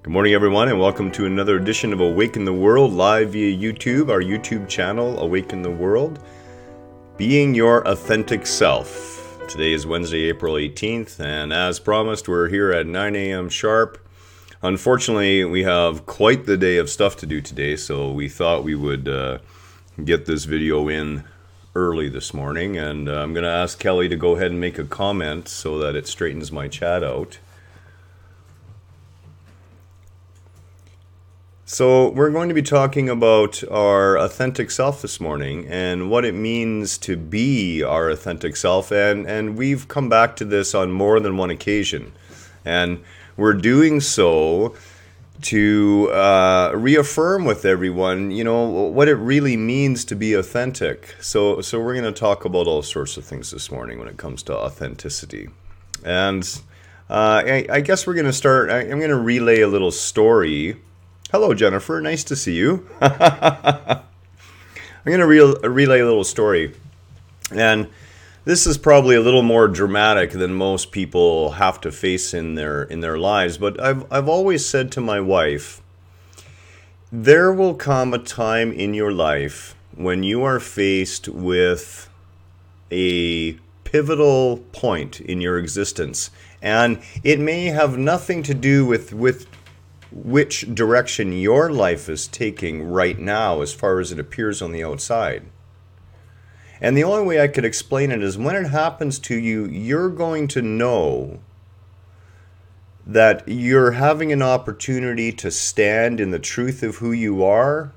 Good morning, everyone, and welcome to another edition of Awaken the World live via YouTube, our YouTube channel, Awaken the World. Being your authentic self. Today is Wednesday, April 18th, and as promised, we're here at 9 a.m. sharp. Unfortunately, we have quite the day of stuff to do today, so we thought we would get this video in early this morning, and I'm going to ask Kelly to go ahead and make a comment so that it straightens my chat out. So we're going to be talking about our authentic self this morning and what it means to be our authentic self, and we've come back to this on more than one occasion, and we're doing so to reaffirm with everyone, you know, what it really means to be authentic. So we're going to talk about all sorts of things this morning when it comes to authenticity. And I guess we're going to start, I'm going to relay a little story. Hello, Jennifer. Nice to see you. I'm going to relay a little story. And this is probably a little more dramatic than most people have to face in their lives. But I've always said to my wife, there will come a time in your life when you are faced with a pivotal point in your existence. And it may have nothing to do with which direction your life is taking right now as far as it appears on the outside. And the only way I could explain it is when it happens to you, you're going to know that you're having an opportunity to stand in the truth of who you are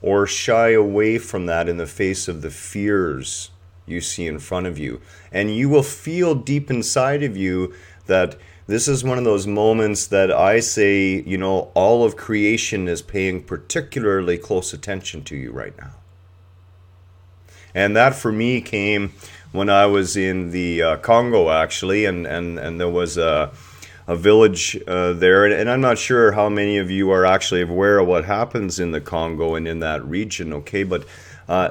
or shy away from that in the face of the fears you see in front of you. And you will feel deep inside of you that this is one of those moments that I say, you know, all of creation is paying particularly close attention to you right now. And that for me came when I was in the Congo, actually, and there was a village there. And I'm not sure how many of you are actually aware of what happens in the Congo and in that region, okay? But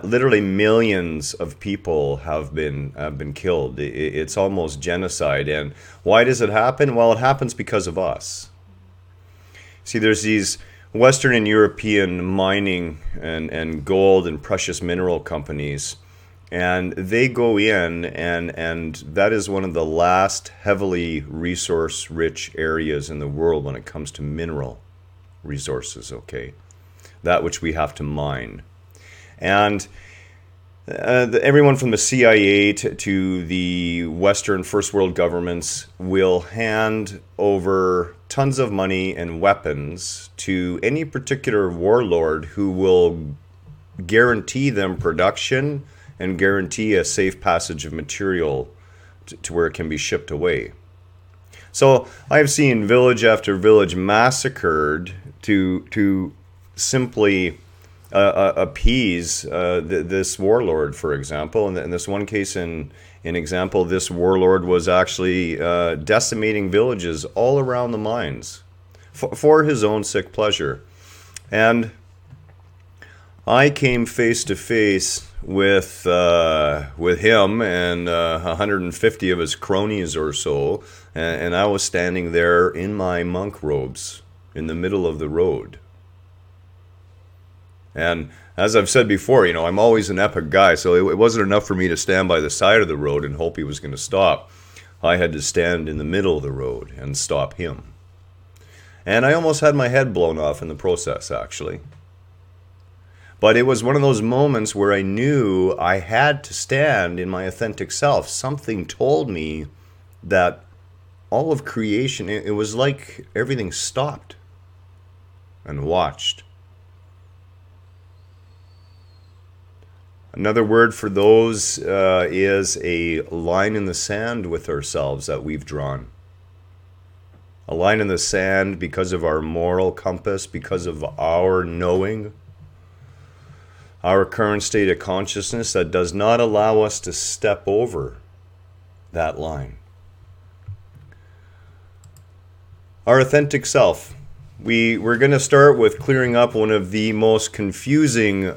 literally millions of people have been killed. It's almost genocide. And why does it happen? Well, it happens because of us. See, there's these Western and European mining and gold and precious mineral companies, and they go in, and that is one of the last heavily resource-rich areas in the world when it comes to mineral resources, okay? That which we have to mine. And everyone from the CIA to the Western first world governments will hand over tons of money and weapons to any particular warlord who will guarantee them production and guarantee a safe passage of material to where it can be shipped away. So I have seen village after village massacred to simply appease this warlord, for example. And in this one case, in example, this warlord was actually decimating villages all around the mines for his own sick pleasure. And I came face to face with him and 150 of his cronies or so, and I was standing there in my monk robes in the middle of the road. And as I've said before, you know, I'm always an epic guy, so it wasn't enough for me to stand by the side of the road and hope he was going to stop. I had to stand in the middle of the road and stop him. And I almost had my head blown off in the process, actually. But it was one of those moments where I knew I had to stand in my authentic self. Something told me that all of creation, it was like everything stopped and watched. Another word for those is a line in the sand with ourselves that we've drawn. A line in the sand because of our moral compass, because of our knowing, our current state of consciousness that does not allow us to step over that line. Our authentic self. We're going to start with clearing up one of the most confusing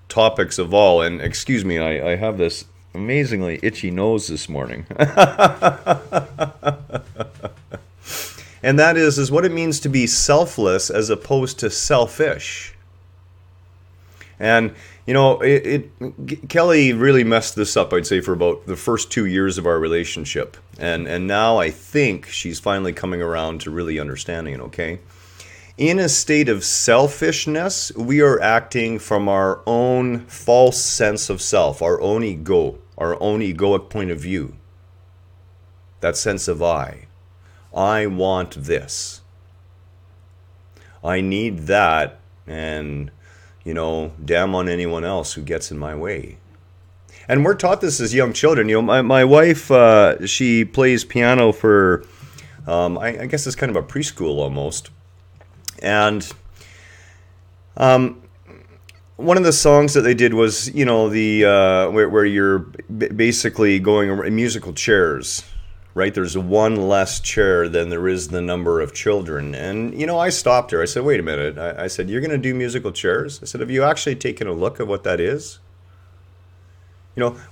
topics of all, and excuse me, I have this amazingly itchy nose this morning. And that is what it means to be selfless as opposed to selfish. And, Kelly really messed this up, I'd say, for about the first 2 years of our relationship. And now I think she's finally coming around to really understanding it, okay? In a state of selfishness, we are acting from our own false sense of self, our own ego, our own egoic point of view. That sense of I. I want this. I need that, and, damn on anyone else who gets in my way. And we're taught this as young children. My wife, she plays piano for, I guess it's kind of a preschool almost. And one of the songs that they did was, where you're basically going in musical chairs, right? There's one less chair than there is the number of children. And, I stopped her. I said, wait a minute. I said, you're going to do musical chairs? I said, have you actually taken a look at what that is?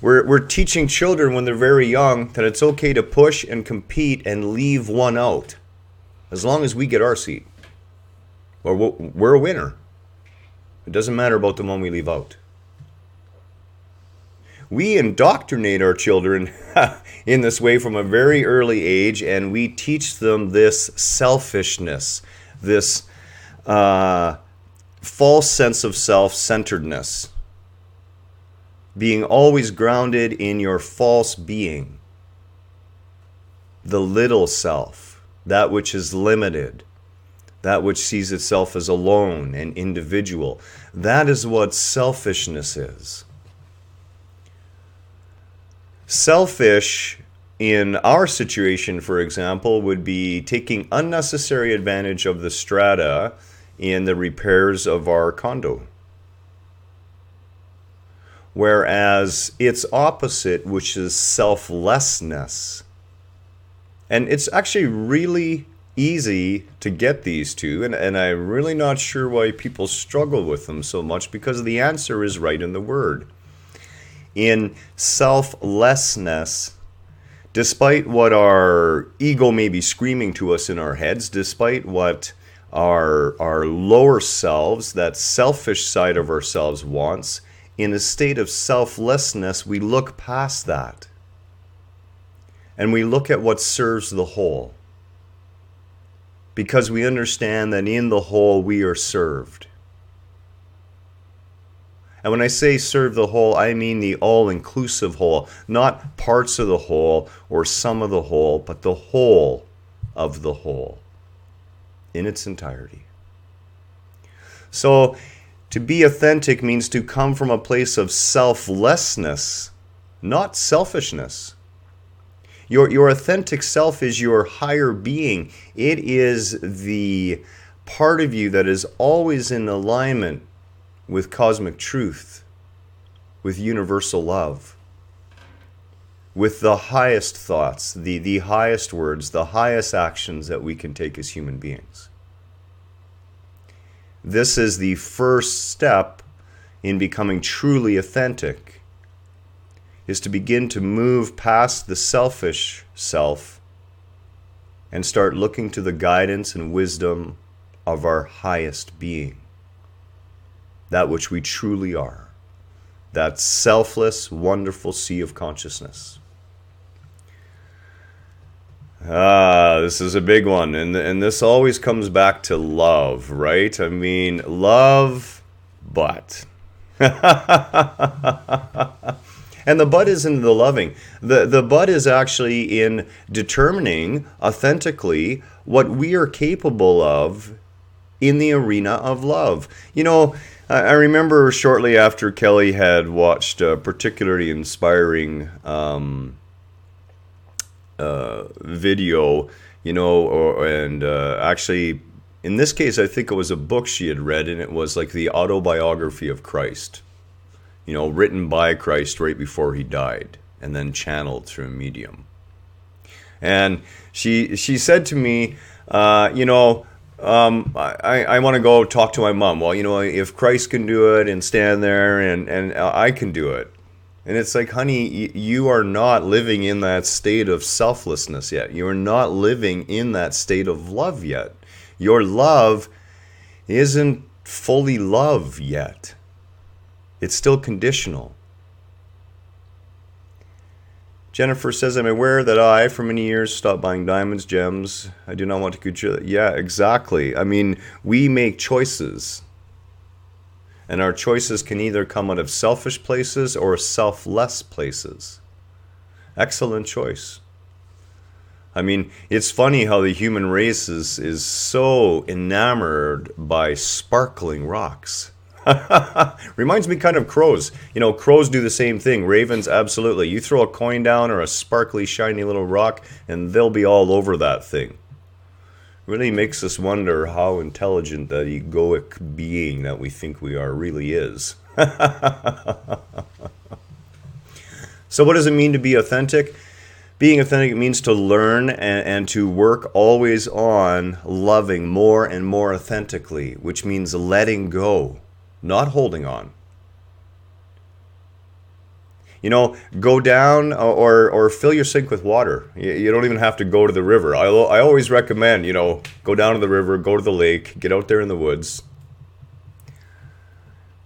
We're teaching children when they're very young that it's okay to push and compete and leave one out as long as we get our seat. Or we're a winner. It doesn't matter about the one we leave out. We indoctrinate our children in this way from a very early age, and we teach them this selfishness, this false sense of self-centeredness, being always grounded in your false being, the little self, that which is limited, that which sees itself as alone and individual. That is what selfishness is. Selfish, in our situation, for example, would be taking unnecessary advantage of the strata in the repairs of our condo. Whereas its opposite, which is selflessness. And it's actually really easy to get these two, and I'm really not sure why people struggle with them so much, because the answer is right in the word. In selflessness, despite what our ego may be screaming to us in our heads, despite what our lower selves, that selfish side of ourselves wants, in a state of selflessness, we look past that. And we look at what serves the whole. Because we understand that in the whole we are served. And when I say serve the whole, I mean the all-inclusive whole, not parts of the whole or some of the whole, but the whole of the whole in its entirety. So to be authentic means to come from a place of selflessness, not selfishness. Your authentic self is your higher being. It is the part of you that is always in alignment with cosmic truth, with universal love, with the highest thoughts, the highest words, the highest actions that we can take as human beings. This is the first step in becoming truly authentic, is to begin to move past the selfish self and start looking to the guidance and wisdom of our highest being, that which we truly are, that selfless, wonderful sea of consciousness. This is a big one, and this always comes back to love, right? I mean, love, but... And the but is in the loving. The but is actually in determining authentically what we are capable of in the arena of love. I remember shortly after Kelly had watched a particularly inspiring video, actually, in this case, I think it was a book she had read, and it was like the autobiography of Christ. Written by Christ right before he died, and then channeled through a medium. And she said to me, I want to go talk to my mom. Well, if Christ can do it and stand there, and I can do it. And it's like, honey, you are not living in that state of selflessness yet. You are not living in that state of love yet. Your love isn't fully love yet. It's still conditional. Jennifer says, I'm aware that I, for many years, stopped buying diamonds, gems. I do not want to contribute. Yeah, exactly. I mean, we make choices. And our choices can either come out of selfish places or selfless places. Excellent choice. I mean, it's funny how the human race is so enamored by sparkling rocks. Reminds me kind of crows. You know, crows do the same thing. Ravens, absolutely. You throw a coin down or a sparkly, shiny little rock, and they'll be all over that thing. Really makes us wonder how intelligent that egoic being that we think we are really is. So what does it mean to be authentic? Being authentic means to learn and to work always on loving more and more authentically, which means letting go, not holding on. You know, go down or fill your sink with water. You don't even have to go to the river. I always recommend, you know, go down to the river, go to the lake, get out there in the woods.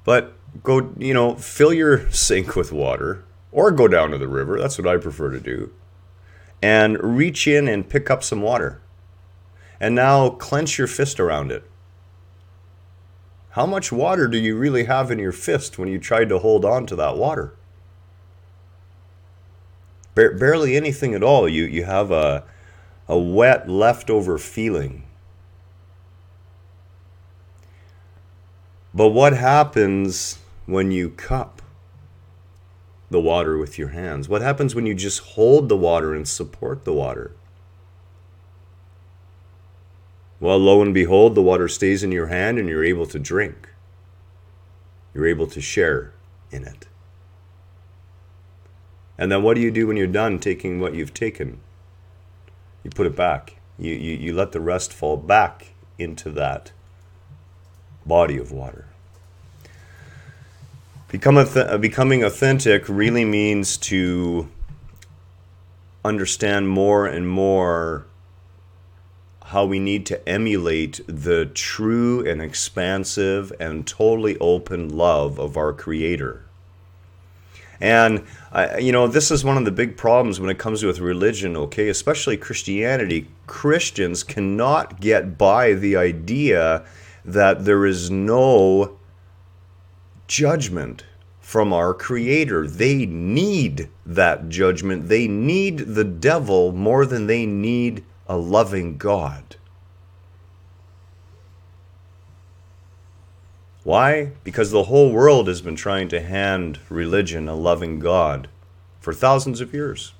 But go, you know, fill your sink with water or go down to the river. That's what I prefer to do. And reach in and pick up some water. And now clench your fist around it. How much water do you really have in your fist when you tried to hold on to that water? Barely anything at all. You have a wet leftover feeling. But what happens when you cup the water with your hands? What happens when you just hold the water and support the water? Well, lo and behold, the water stays in your hand and you're able to drink. You're able to share in it. And then what do you do when you're done taking what you've taken? You put it back. You let the rest fall back into that body of water. Becoming authentic really means to understand more and more how we need to emulate the true and expansive and totally open love of our Creator. And, you know, this is one of the big problems when it comes with religion, okay, especially Christianity. Christians cannot get by the idea that there is no judgment from our Creator. They need that judgment. They need the devil more than they need a loving God. Why? Because the whole world has been trying to hand religion a loving God for thousands of years.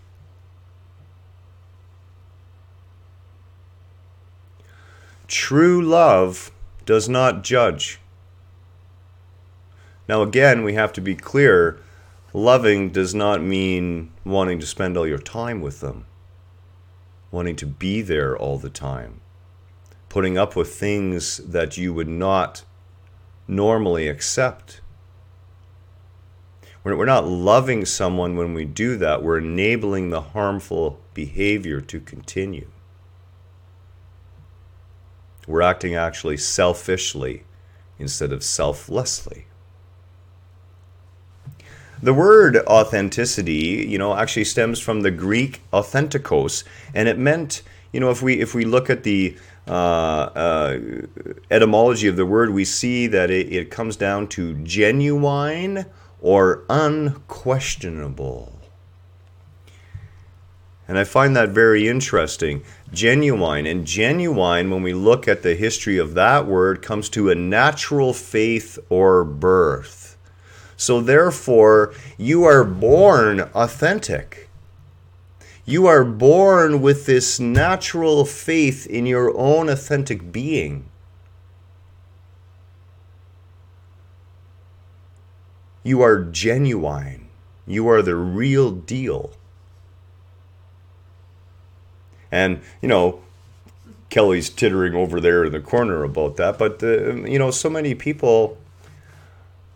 True love does not judge. Now again, we have to be clear, loving does not mean wanting to spend all your time with them, wanting to be there all the time, putting up with things that you would not normally accept. We're not loving someone when we do that. We're enabling the harmful behavior to continue. We're acting actually selfishly instead of selflessly. The word authenticity, you know, actually stems from the Greek authentikos, and it meant, you know, if we look at the etymology of the word, we see that it comes down to genuine or unquestionable. And I find that very interesting. Genuine. And genuine, when we look at the history of that word, comes to a natural faith or birth. So therefore, you are born authentic. You are born with this natural faith in your own authentic being. You are genuine. You are the real deal. And, you know, Kelly's tittering over there in the corner about that, but, you know, so many people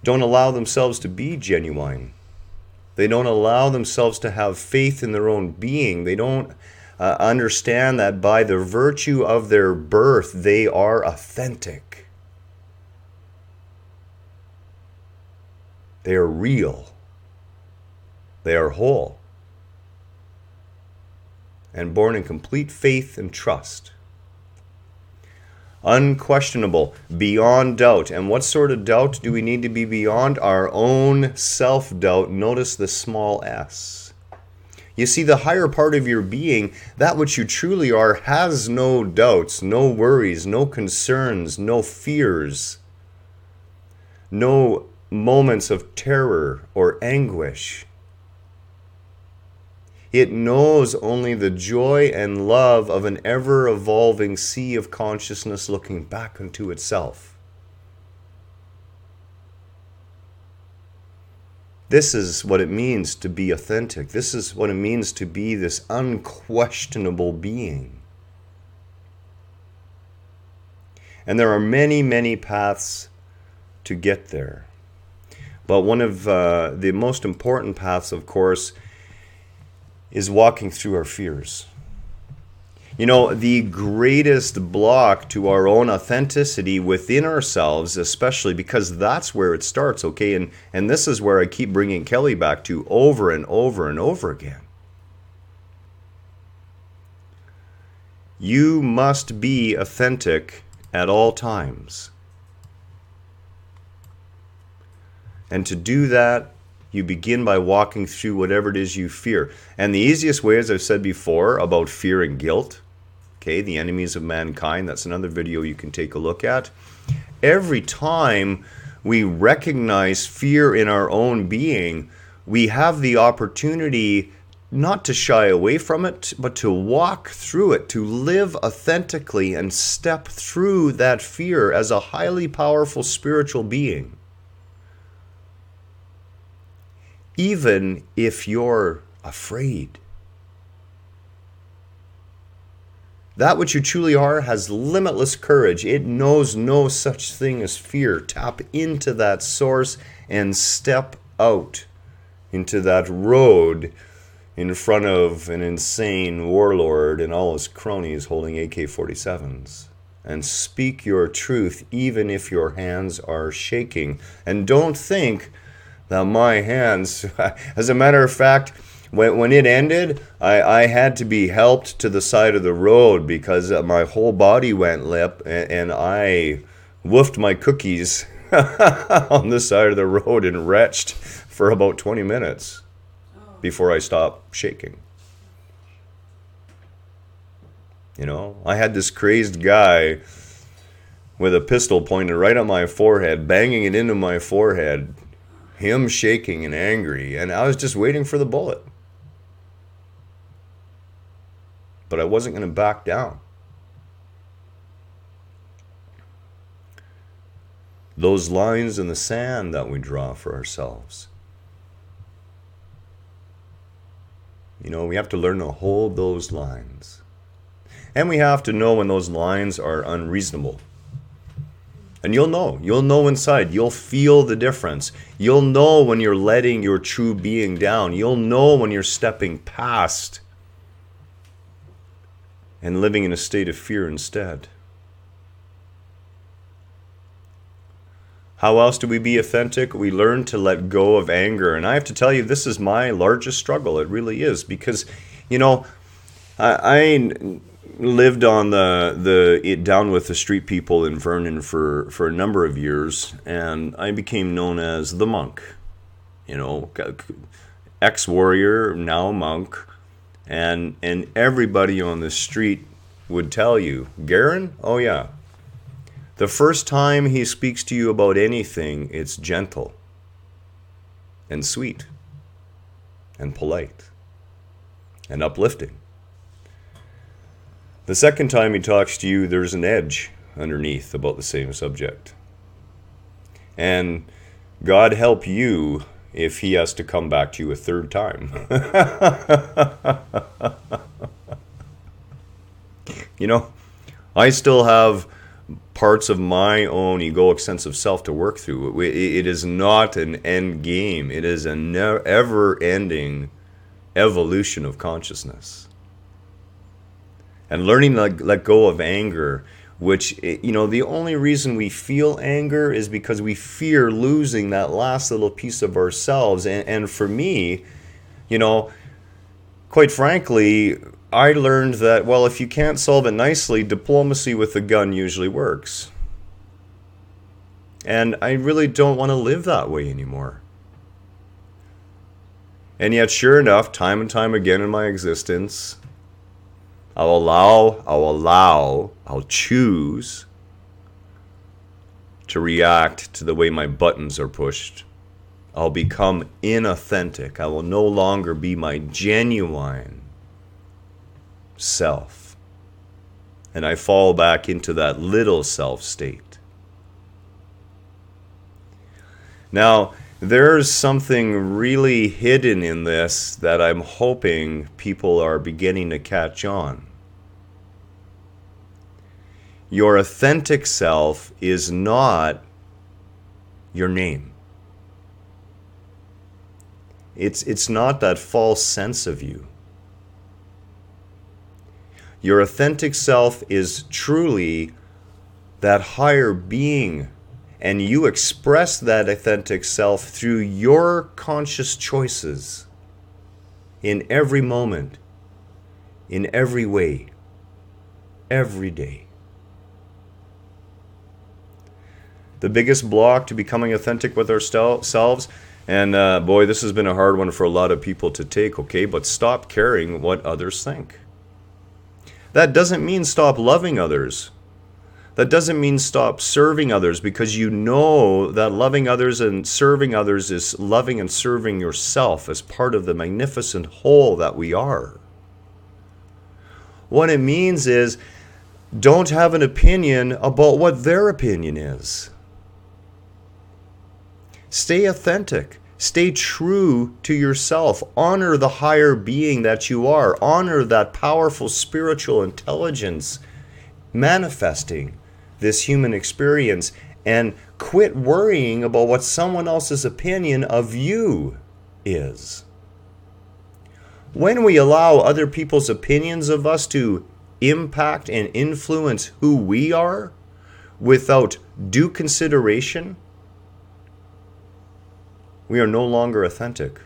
don't allow themselves to be genuine. They don't allow themselves to have faith in their own being. They don't understand that by the virtue of their birth, they are authentic. They are real. They are whole. And born in complete faith and trust. Unquestionable, beyond doubt. And what sort of doubt do we need to be beyond? Our own self-doubt. Notice the small s. You see, the higher part of your being, that which you truly are, has no doubts, no worries, no concerns, no fears, no moments of terror or anguish. It knows only the joy and love of an ever-evolving sea of consciousness looking back into itself. This is what it means to be authentic. This is what it means to be this unquestionable being. And there are many, many paths to get there. But one of the most important paths, of course, is walking through our fears. You know, the greatest block to our own authenticity within ourselves, especially because that's where it starts, okay? And this is where I keep bringing Kelly back to over and over and over again. You must be authentic at all times. And to do that, you begin by walking through whatever it is you fear. And the easiest way, as I've said before, about fear and guilt, okay, the enemies of mankind, that's another video you can take a look at. Every time we recognize fear in our own being, we have the opportunity not to shy away from it, but to walk through it, to live authentically and step through that fear as a highly powerful spiritual being. Even if you're afraid. That which you truly are has limitless courage. It knows no such thing as fear. Tap into that source and step out into that road in front of an insane warlord and all his cronies holding AK-47s. And speak your truth even if your hands are shaking. And don't think that my hands, as a matter of fact, when it ended, I had to be helped to the side of the road because my whole body went limp and I woofed my cookies on the side of the road and retched for about 20 minutes before I stopped shaking. You know, I had this crazed guy with a pistol pointed right at my forehead, banging it into my forehead, him shaking and angry, and I was just waiting for the bullet. But I wasn't going to back down. Those lines in the sand that we draw for ourselves. You know, we have to learn to hold those lines. And we have to know when those lines are unreasonable. And you'll know inside, you'll feel the difference. You'll know when you're letting your true being down. You'll know when you're stepping past and living in a state of fear instead. How else do we be authentic? We learn to let go of anger. And I have to tell you, this is my largest struggle. It really is. Because, you know, I lived on the down with the street people in Vernon for a number of years, and I became known as the monk. You know, ex-warrior, now monk, and everybody on the street would tell you, Garen, oh yeah, the first time he speaks to you about anything, it's gentle and sweet and polite and uplifting. The second time he talks to you, there's an edge underneath about the same subject. And God help you if he has to come back to you a third time. You know, I still have parts of my own egoic sense of self to work through. It is not an end game. It is an ever-ending evolution of consciousness. And learning to let go of anger, which, the only reason we feel anger is because we fear losing that last little piece of ourselves. And for me, quite frankly, I learned that, well, if you can't solve it nicely, diplomacy with a gun usually works. And I really don't want to live that way anymore. And yet, sure enough, time and time again in my existence, I'll choose to react to the way my buttons are pushed. I'll become inauthentic. I will no longer be my genuine self. And I fall back into that little self state. Now, there's something really hidden in this that I'm hoping people are beginning to catch on. Your authentic self is not your name. It's not that false sense of you. Your authentic self is truly that higher being, and you express that authentic self through your conscious choices in every moment, in every way, every day. The biggest block to becoming authentic with ourselves, and boy, this has been a hard one for a lot of people to take, okay, but stop caring what others think. That doesn't mean stop loving others. That doesn't mean stop serving others, because you know that loving others and serving others is loving and serving yourself as part of the magnificent whole that we are. What it means is, don't have an opinion about what their opinion is. Stay authentic. Stay true to yourself. Honor the higher being that you are. Honor that powerful spiritual intelligence manifesting this human experience, and quit worrying about what someone else's opinion of you is. When we allow other people's opinions of us to impact and influence who we are without due consideration, we are no longer authentic.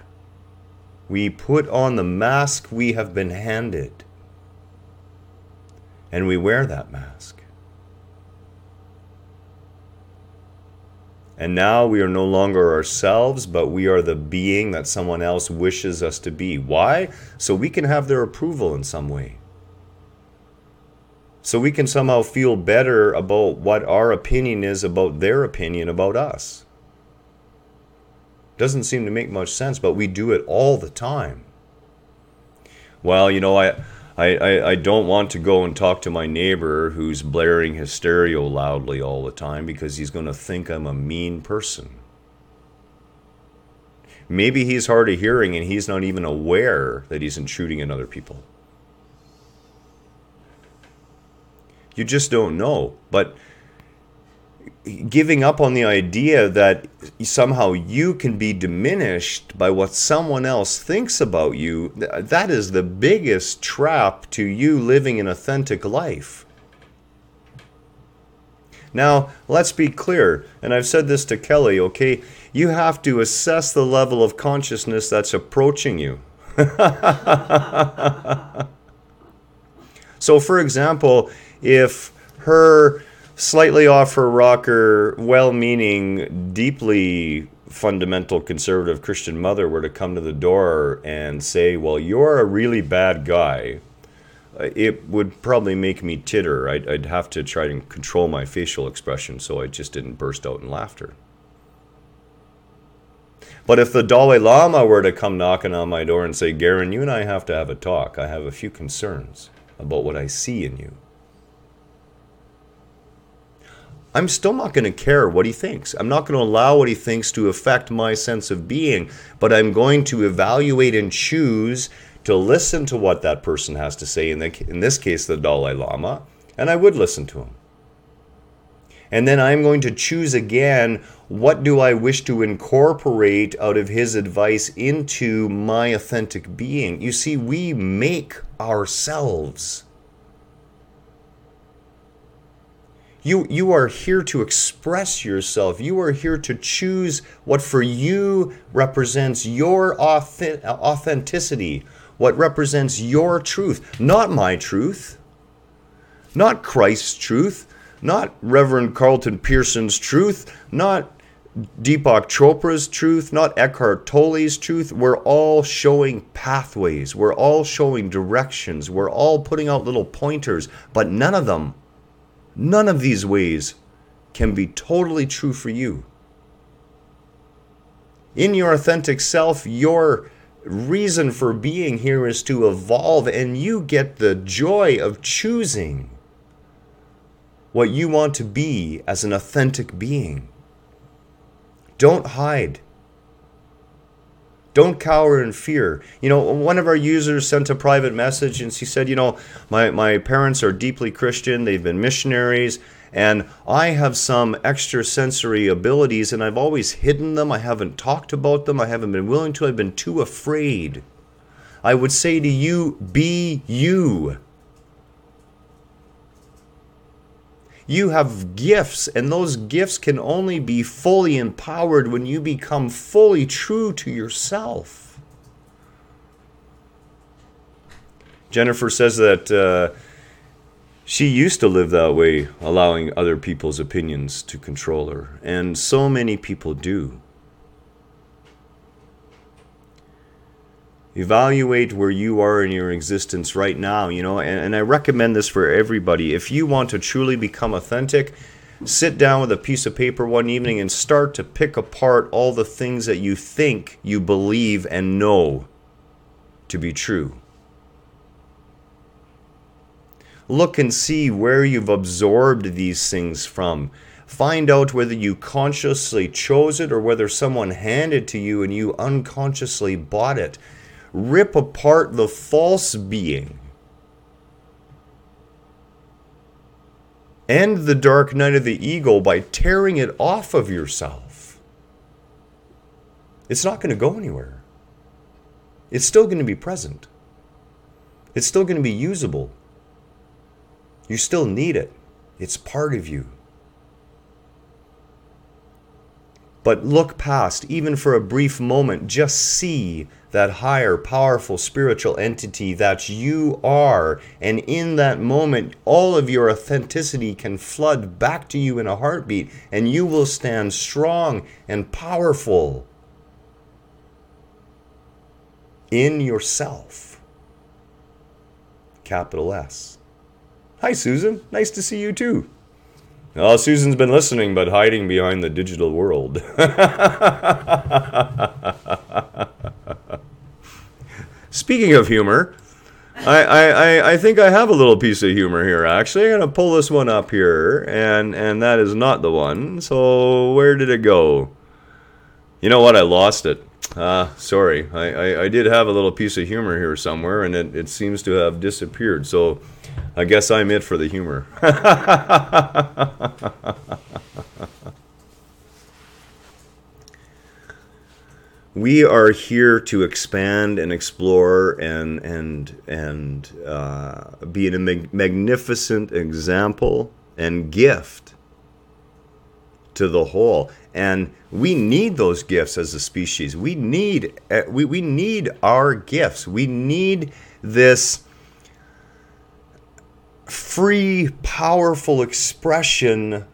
We put on the mask we have been handed, and we wear that mask. And now we are no longer ourselves, but we are the being that someone else wishes us to be. Why? So we can have their approval in some way. So we can somehow feel better about what our opinion is about their opinion about us. Doesn't seem to make much sense, but we do it all the time. Well, I don't want to go and talk to my neighbor who's blaring his stereo loudly all the time, because he's going to think I'm a mean person. Maybe he's hard of hearing and he's not even aware that he's intruding on other people. You just don't know. But giving up on the idea that somehow you can be diminished by what someone else thinks about you, that is the biggest trap to you living an authentic life. Now, let's be clear, and I've said this to Kelly, okay? You have to assess the level of consciousness that's approaching you. So, for example, if her slightly off her rocker, well-meaning, deeply fundamental conservative Christian mother were to come to the door and say, well, you're a really bad guy, it would probably make me titter. I'd have to try to control my facial expression so I just didn't burst out in laughter. But if the Dalai Lama were to come knocking on my door and say, Garen, you and I have to have a talk. I have a few concerns about what I see in you. I'm still not going to care what he thinks. I'm not going to allow what he thinks to affect my sense of being, but I'm going to evaluate and choose to listen to what that person has to say, in this case, the Dalai Lama, and I would listen to him. And then I'm going to choose again, what do I wish to incorporate out of his advice into my authentic being? You see, we make ourselves. You are here to express yourself. You are here to choose what for you represents your authenticity, what represents your truth, not my truth, not Christ's truth, not Reverend Carlton Pearson's truth, not Deepak Chopra's truth, not Eckhart Tolle's truth. We're all showing pathways. We're all showing directions. We're all putting out little pointers, but none of these ways can be totally true for you. In your authentic self, your reason for being here is to evolve, and you get the joy of choosing what you want to be as an authentic being. Don't hide. Don't cower in fear. One of our users sent a private message and she said, my parents are deeply Christian. They've been missionaries. And I have some extrasensory abilities and I've always hidden them. I haven't talked about them. I haven't been willing to. I've been too afraid. I would say to you, be you. You have gifts, and those gifts can only be fully empowered when you become fully true to yourself. Jennifer says that she used to live that way, allowing other people's opinions to control her, and so many people do. Evaluate where you are in your existence right now, and I recommend this for everybody. If you want to truly become authentic, sit down with a piece of paper one evening and start to pick apart all the things that you think you believe and know to be true. Look and see where you've absorbed these things from. Find out whether you consciously chose it or whether someone handed it to you and you unconsciously bought it. Rip apart the false being. End the dark night of the ego by tearing it off of yourself. It's not going to go anywhere. It's still going to be present. It's still going to be usable. You still need it. It's part of you. But look past, even for a brief moment, just see that higher, powerful spiritual entity that you are. And in that moment, all of your authenticity can flood back to you in a heartbeat, and you will stand strong and powerful in yourself. Capital S. Hi, Susan. Nice to see you too. Oh, Susan's been listening, but hiding behind the digital world. Speaking of humor, I think I have a little piece of humor here, actually. I'm going to pull this one up here, and that is not the one. So where did it go? You know what? I lost it. Sorry. I did have a little piece of humor here somewhere, and it seems to have disappeared. So I guess I'm it for the humor. We are here to expand and explore and be a magnificent example and gift to the whole. And we need those gifts as a species. We need our gifts. We need this free, powerful expression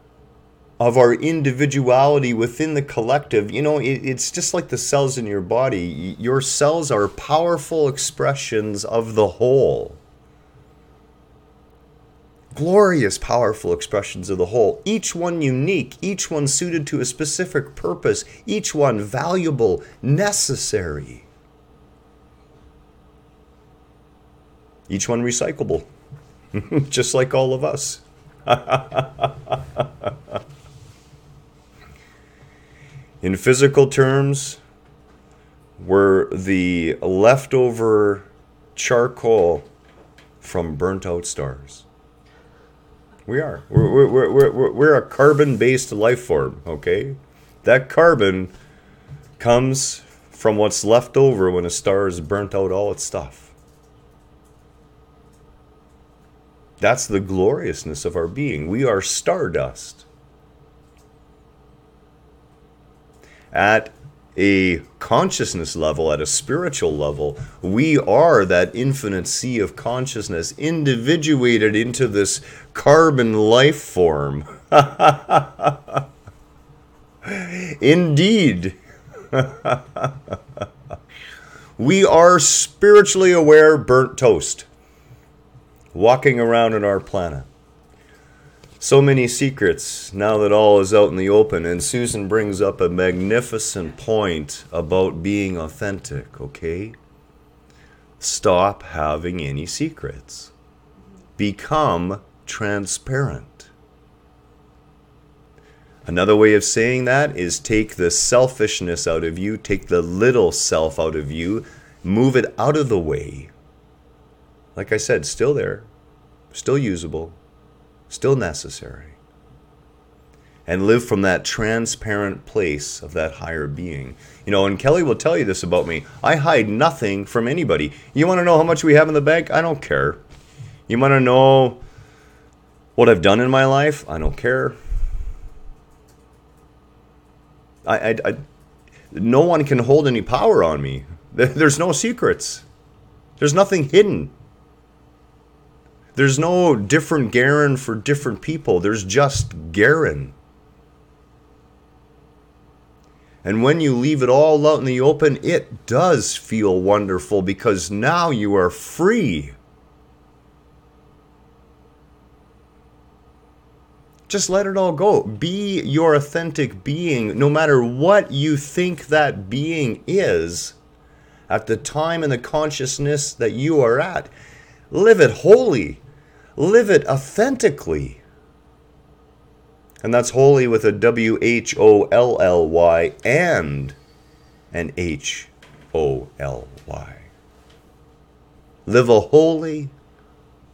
of our individuality within the collective. It's just like the cells in your body. Your cells are powerful expressions of the whole. Glorious, powerful expressions of the whole. Each one unique, each one suited to a specific purpose, each one valuable, necessary. Each one recyclable, just like all of us. In physical terms, we're the leftover charcoal from burnt out stars. We are. We're a carbon-based life form, okay? That carbon comes from what's left over when a star has burnt out all its stuff. That's the gloriousness of our being. We are stardust. At a consciousness level, at a spiritual level, we are that infinite sea of consciousness individuated into this carbon life form. Indeed. We are spiritually aware burnt toast walking around on our planet. So many secrets now that all is out in the open. And Susan brings up a magnificent point about being authentic, okay? Stop having any secrets. Become transparent. Another way of saying that is take the selfishness out of you, take the little self out of you, move it out of the way. Like I said, still there, still usable, still necessary. And live from that transparent place of that higher being. You know, and Kelly will tell you this about me. I hide nothing from anybody. You want to know how much we have in the bank? I don't care. You want to know what I've done in my life? I don't care. No one can hold any power on me. There's no secrets. There's nothing hidden. There's no different Garen for different people. There's just Garen. And when you leave it all out in the open, it does feel wonderful because now you are free. Just let it all go. Be your authentic being, no matter what you think that being is at the time and the consciousness that you are at. Live it wholly. Live it authentically. And that's holy with a W-H-O-L-L-Y and an H-O-L-Y. Live a holy,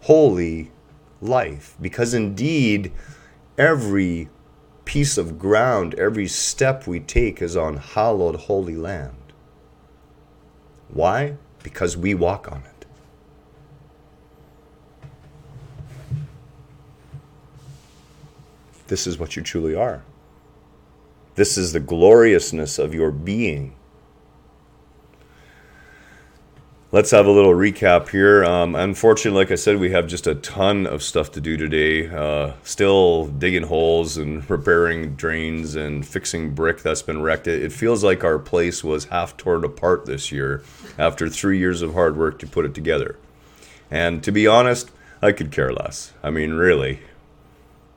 holy life. Because indeed, every piece of ground, every step we take is on hallowed holy land. Why? Because we walk on it. This is what you truly are. This is the gloriousness of your being. Let's have a little recap here. Unfortunately, like I said, we have just a ton of stuff to do today. Still digging holes and repairing drains and fixing brick that's been wrecked. It feels like our place was half torn apart this year after 3 years of hard work to put it together. And to be honest, I could care less. I mean, really.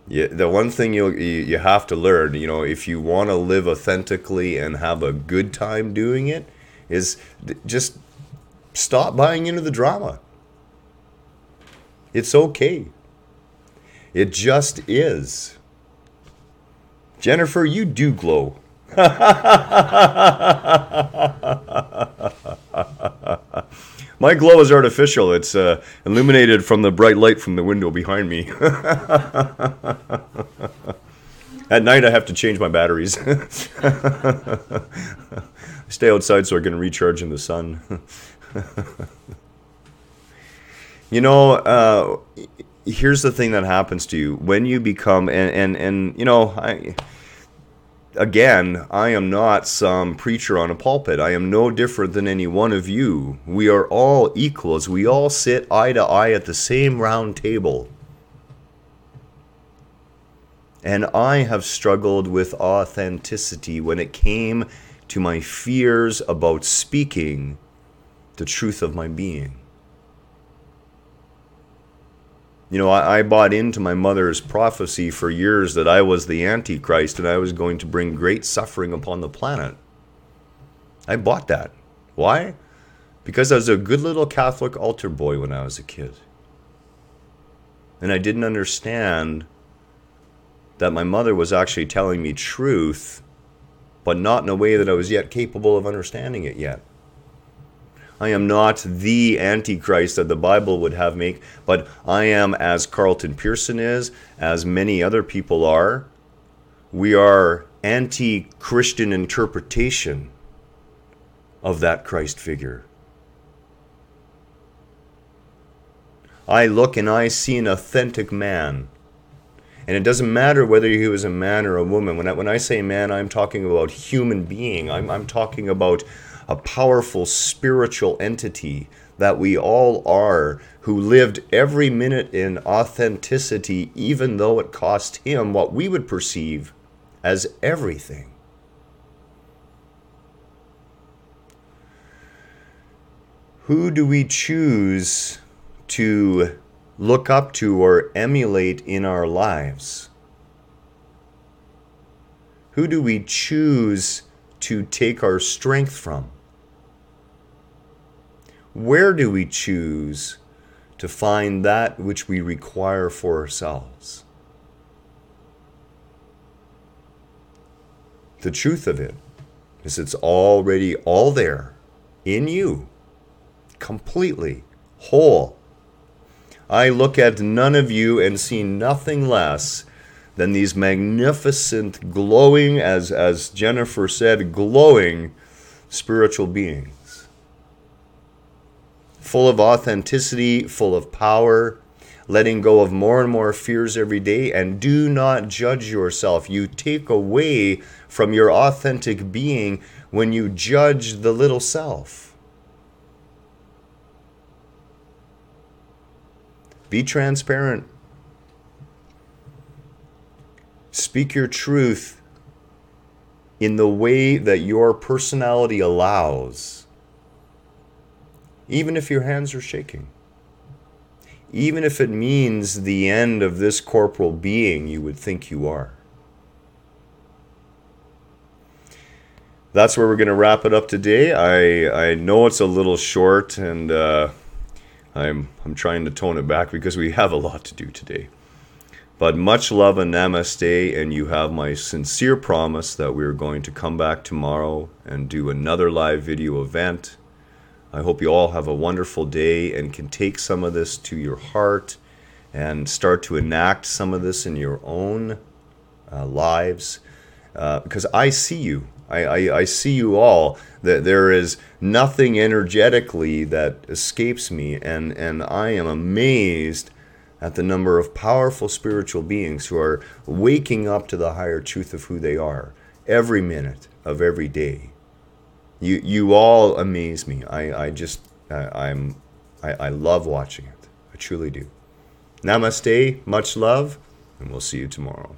The one thing you have to learn, you know, if you want to live authentically and have a good time doing it, is just stop buying into the drama. It's okay. It just is. Jennifer, you do glow. My glow is artificial. It's illuminated from the bright light from the window behind me. At night, I have to change my batteries. I stay outside so I can recharge in the sun. You know, here's the thing that happens to you when you become, and you know, Again, I am not some preacher on a pulpit. I am no different than any one of you. We are all equals. We all sit eye to eye at the same round table. And I have struggled with authenticity when it came to my fears about speaking the truth of my being. You know, I bought into my mother's prophecy for years that I was the Antichrist and I was going to bring great suffering upon the planet. I bought that. Why? Because I was a good little Catholic altar boy when I was a kid. And I didn't understand that my mother was actually telling me truth, but not in a way that I was yet capable of understanding it yet. I am not the Antichrist that the Bible would have make, but I am, as Carlton Pearson is, as many other people are. We are anti-Christian interpretation of that Christ figure. I look and I see an authentic man. And it doesn't matter whether he was a man or a woman. When I say man, I'm talking about human being. I'm talking about a powerful spiritual entity that we all are, who lived every minute in authenticity, even though it cost him what we would perceive as everything. Who do we choose to look up to or emulate in our lives? Who do we choose to take our strength from? Where do we choose to find that which we require for ourselves? The truth of it is it's already all there in you, completely, whole. I look at none of you and see nothing less than these magnificent, glowing, as Jennifer said, glowing spiritual beings. Full of authenticity, full of power, letting go of more and more fears every day. And do not judge yourself. You take away from your authentic being when you judge the little self. Be transparent. Speak your truth in the way that your personality allows. Even if your hands are shaking. Even if it means the end of this corporal being you would think you are. That's where we're going to wrap it up today. I know it's a little short, and I'm trying to tone it back because we have a lot to do today. But much love and namaste, and you have my sincere promise that we're going to come back tomorrow and do another live video event. I hope you all have a wonderful day and can take some of this to your heart and start to enact some of this in your own lives. Because I see you. I see you all. That there is nothing energetically that escapes me, and I am amazed at the number of powerful spiritual beings who are waking up to the higher truth of who they are every minute of every day. You all amaze me. I love watching it. I truly do. Namaste, much love, and we'll see you tomorrow.